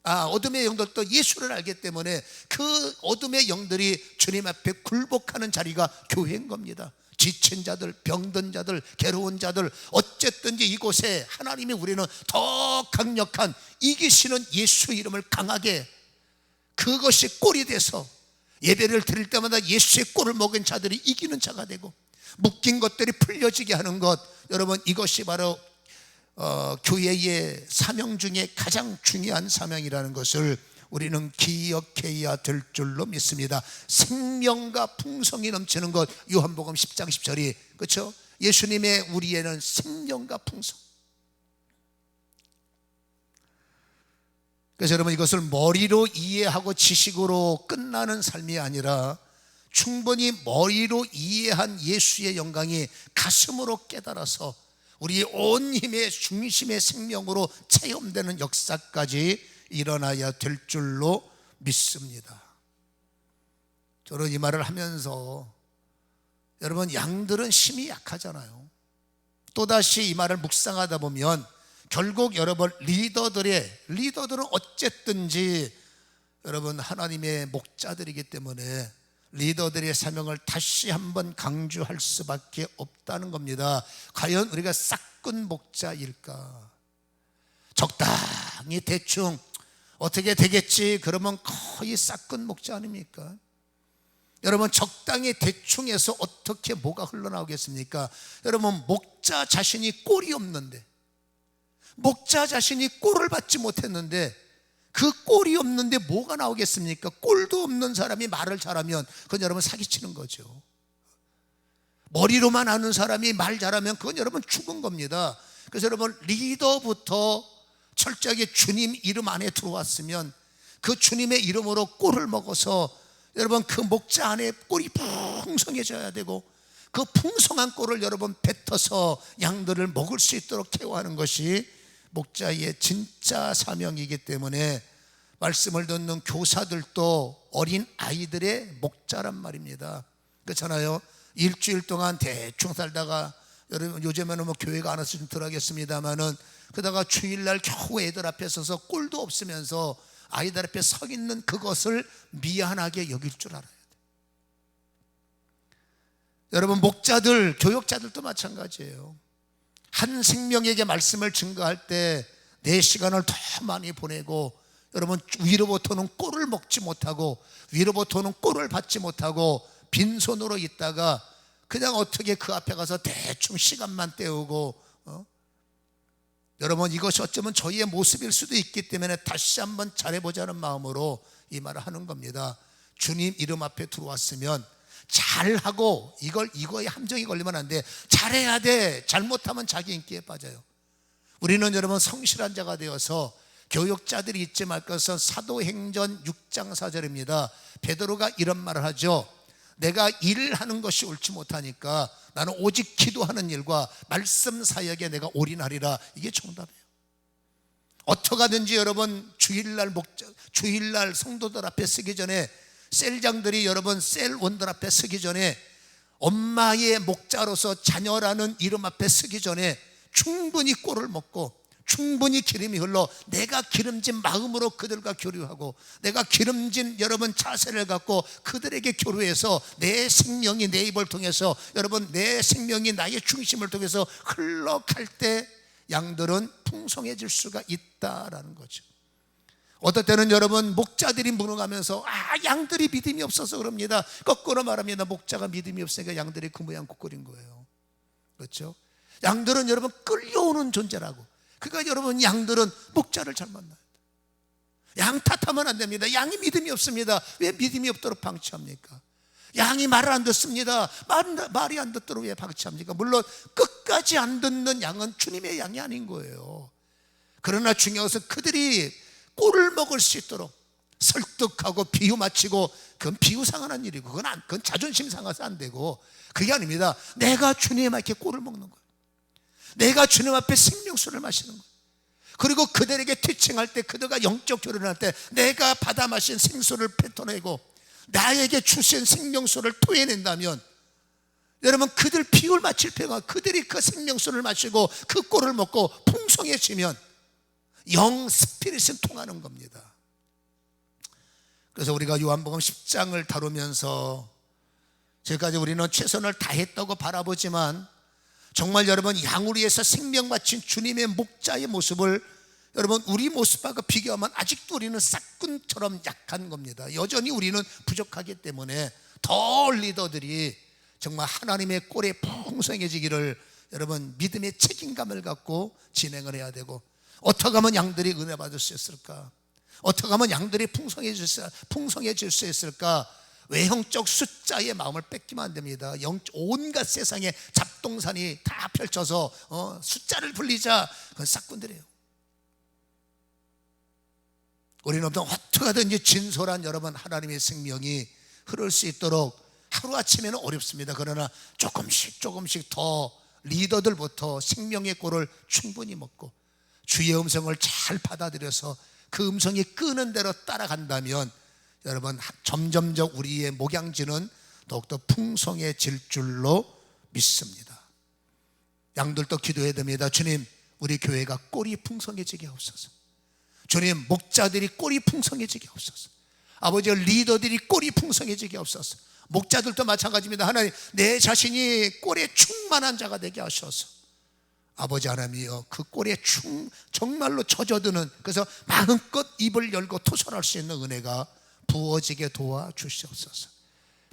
어둠의 영들도 예수를 알기 때문에 그 어둠의 영들이 주님 앞에 굴복하는 자리가 교회인 겁니다. 지친 자들, 병든 자들, 괴로운 자들, 어쨌든지 이곳에 하나님이 우리는 더 강력한 이기시는 예수 이름을 강하게, 그것이 꼴이 돼서 예배를 드릴 때마다 예수의 꼴을 먹은 자들이 이기는 자가 되고, 묶인 것들이 풀려지게 하는 것, 여러분 이것이 바로 교회의 사명 중에 가장 중요한 사명이라는 것을 우리는 기억해야 될 줄로 믿습니다. 생명과 풍성이 넘치는 것, 요한복음 10장 10절이 그렇죠? 예수님의 우리에는 생명과 풍성, 그래서 여러분, 이것을 머리로 이해하고 지식으로 끝나는 삶이 아니라 충분히 머리로 이해한 예수의 영광이 가슴으로 깨달아서 우리의 온 힘의 중심의 생명으로 체험되는 역사까지 일어나야 될 줄로 믿습니다. 저는 이 말을 하면서 여러분, 양들은 힘이 약하잖아요. 또다시 이 말을 묵상하다 보면 결국 여러분, 리더들은 어쨌든지 여러분 하나님의 목자들이기 때문에 리더들의 사명을 다시 한번 강조할 수밖에 없다는 겁니다. 과연 우리가 싹군 목자일까? 적당히 대충 어떻게 되겠지 그러면 거의 싹군 목자 아닙니까? 여러분, 적당히 대충 해서 어떻게 뭐가 흘러나오겠습니까? 여러분, 목자 자신이 꼴이 없는데, 목자 자신이 꼴을 받지 못했는데 그 꼴이 없는데 뭐가 나오겠습니까? 꼴도 없는 사람이 말을 잘하면 그건 여러분 사기치는 거죠. 머리로만 아는 사람이 말 잘하면 그건 여러분 죽은 겁니다. 그래서 여러분, 리더부터 철저하게 주님 이름 안에 들어왔으면 그 주님의 이름으로 꼴을 먹어서 여러분 그 목자 안에 꼴이 풍성해져야 되고 그 풍성한 꼴을 여러분 뱉어서 양들을 먹을 수 있도록 케어하는 것이 목자의 진짜 사명이기 때문에 말씀을 듣는 교사들도 어린 아이들의 목자란 말입니다. 그렇잖아요. 일주일 동안 대충 살다가, 여러분 요즘에는 뭐 교회가 안 와서 좀 덜하겠습니다만은, 그러다가 주일날 겨우 애들 앞에 서서 꼴도 없으면서 아이들 앞에 서 있는 그것을 미안하게 여길 줄 알아야 돼요. 여러분, 목자들, 교육자들도 마찬가지예요. 한 생명에게 말씀을 증거할 때 내 시간을 더 많이 보내고, 여러분 위로부터는 꼴을 먹지 못하고 위로부터는 꼴을 받지 못하고 빈손으로 있다가 그냥 어떻게 그 앞에 가서 대충 시간만 때우고, 여러분 이것이 어쩌면 저희의 모습일 수도 있기 때문에 다시 한번 잘해보자는 마음으로 이 말을 하는 겁니다. 주님 이름 앞에 들어왔으면 잘하고, 이거에 함정이 걸리면 안 돼. 잘해야 돼. 잘못하면 자기 인기에 빠져요. 우리는 여러분 성실한 자가 되어서, 교육자들이 잊지 말 것은 사도행전 6장 4절입니다. 베드로가 이런 말을 하죠. 내가 일하는 것이 옳지 못하니까 나는 오직 기도하는 일과 말씀 사역에 내가 올인하리라. 이게 정답이에요. 어떻게 하든지 여러분 주일날 성도들 앞에 서기 전에, 셀장들이 여러분 셀원들 앞에 서기 전에, 엄마의 목자로서 자녀라는 이름 앞에 서기 전에 충분히 꼴을 먹고 충분히 기름이 흘러 내가 기름진 마음으로 그들과 교류하고, 내가 기름진 여러분 자세를 갖고 그들에게 교류해서 내 생명이 내 입을 통해서, 여러분 내 생명이 나의 중심을 통해서 흘러갈 때 양들은 풍성해질 수가 있다라는 거죠. 어떨 때는 여러분 목자들이 무능하면서 양들이 믿음이 없어서 그럽니다. 거꾸로 말합니다. 목자가 믿음이 없으니까 양들이 그 모양 꼴인 거예요. 그렇죠? 양들은 여러분 끌려오는 존재라고. 그러니까 여러분 양들은 목자를 잘 만나야 돼. 양 탓하면 안 됩니다. 양이 믿음이 없습니다. 왜 믿음이 없도록 방치합니까? 양이 말을 안 듣습니다. 말이 안 듣도록 왜 방치합니까? 물론 끝까지 안 듣는 양은 주님의 양이 아닌 거예요. 그러나 중요한 것은 그들이 꼴을 먹을 수 있도록 설득하고 비유 맞추고, 그건 비유 상하는 일이고 그건 자존심 상해서 안 되고, 그게 아닙니다. 내가 주님 앞에 꼴을 먹는 거예요. 내가 주님 앞에 생명수를 마시는 거예요. 그리고 그들에게 티칭할 때, 그들과 영적 교류를 할 때 내가 받아 마신 생수를 뱉어내고 나에게 주신 생명수를 토해낸다면, 여러분 그들 비유를 맞출 필요가, 그들이 그 생명수를 마시고 그 꼴을 먹고 풍성해지면 영 스피릿은 통하는 겁니다. 그래서 우리가 요한복음 10장을 다루면서 지금까지 우리는 최선을 다했다고 바라보지만, 정말 여러분 양을 위해서 생명 바친 주님의 목자의 모습을 여러분 우리 모습과 비교하면 아직도 우리는 싹군처럼 약한 겁니다. 여전히 우리는 부족하기 때문에 더 리더들이 정말 하나님의 꼴에 풍성해지기를 여러분 믿음의 책임감을 갖고 진행을 해야 되고, 어떻게 하면 양들이 은혜 받을 수 있을까? 어떻게 하면 양들이 풍성해질 수 있을까? 외형적 숫자의 마음을 뺏기면 안 됩니다. 온갖 세상의 잡동산이 다 펼쳐서 숫자를 불리자, 그건 싹군들이에요. 우리는 어떻게 하든지 진솔한 여러분 하나님의 생명이 흐를 수 있도록 하루아침에는 어렵습니다. 그러나 조금씩 더 리더들부터 생명의 꼴을 충분히 먹고 주의 음성을 잘 받아들여서 그 음성이 끄는 대로 따라간다면 여러분 점점점 우리의 목양지는 더욱더 풍성해질 줄로 믿습니다. 양들도 기도해야 됩니다. 주님, 우리 교회가 꼴이 풍성해지게 하옵소서. 주님, 목자들이 꼴이 풍성해지게 하옵소서. 아버지, 리더들이 꼴이 풍성해지게 하옵소서. 목자들도 마찬가지입니다. 하나님, 내 자신이 꼴에 충만한 자가 되게 하셔서 아버지 하나님이여, 그 꼴에 정말로 젖어드는, 그래서 마음껏 입을 열고 토설할 수 있는 은혜가 부어지게 도와주시옵소서.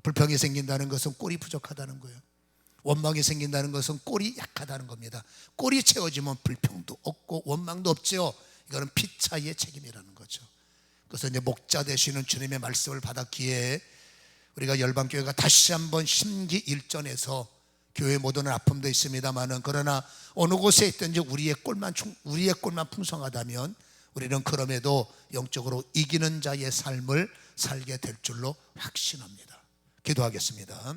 불평이 생긴다는 것은 꼴이 부족하다는 거예요. 원망이 생긴다는 것은 꼴이 약하다는 겁니다. 꼴이 채워지면 불평도 없고 원망도 없죠. 이거는 피차의 책임이라는 거죠. 그래서 이제 목자 되시는 주님의 말씀을 받았기에 우리가 열방교회가 다시 한번 심기일전해서 교회 모든 아픔도 있습니다만은, 그러나 어느 곳에 있든지 우리의 꼴만 풍성하다면 우리는 그럼에도 영적으로 이기는 자의 삶을 살게 될 줄로 확신합니다. 기도하겠습니다.